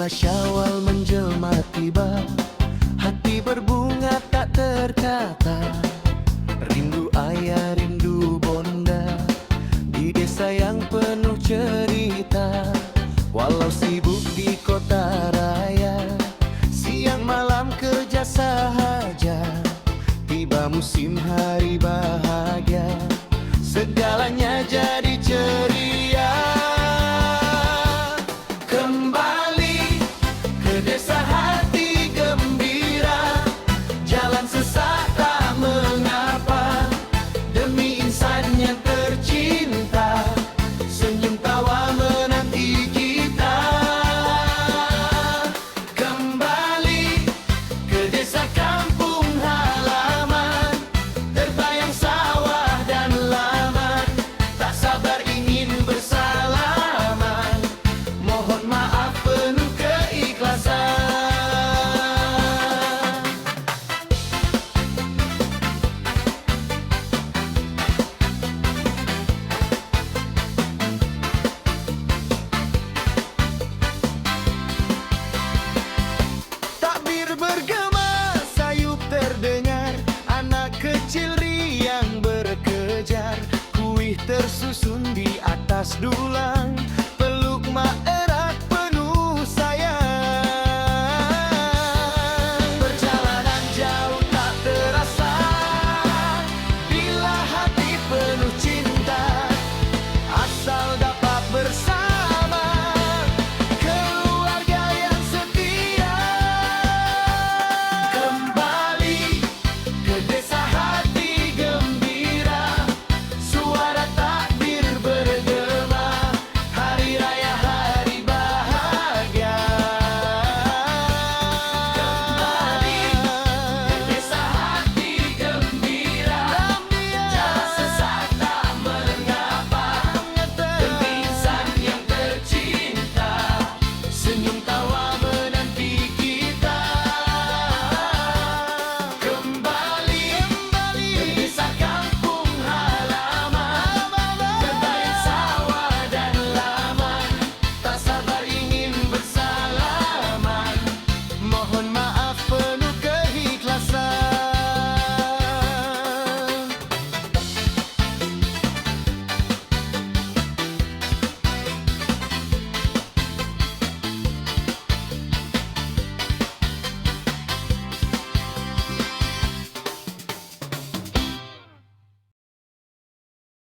Syawal menjelma tiba, hati berbunga tak terkata. Rindu ayah, rindu bonda, di desa yang penuh cerita. Walau sibuk di kota raya, siang malam kerja sahaja. Tiba musim hari bahagia, segalanya jadi ceria. Kembali ke desa hati gembira, jalan sesak tak mengapa, demi insan yang tercinta, senyum tawa menanti kita. Kembali ke desa kampung halaman, terbayang sawah dan laman, tak sabar ingin bersalaman, mohon maaf penuh keikhlasan. Takbir bergema, sayup terdengar, anak kecil riang berkejar, kuih tersusun di atas dulang.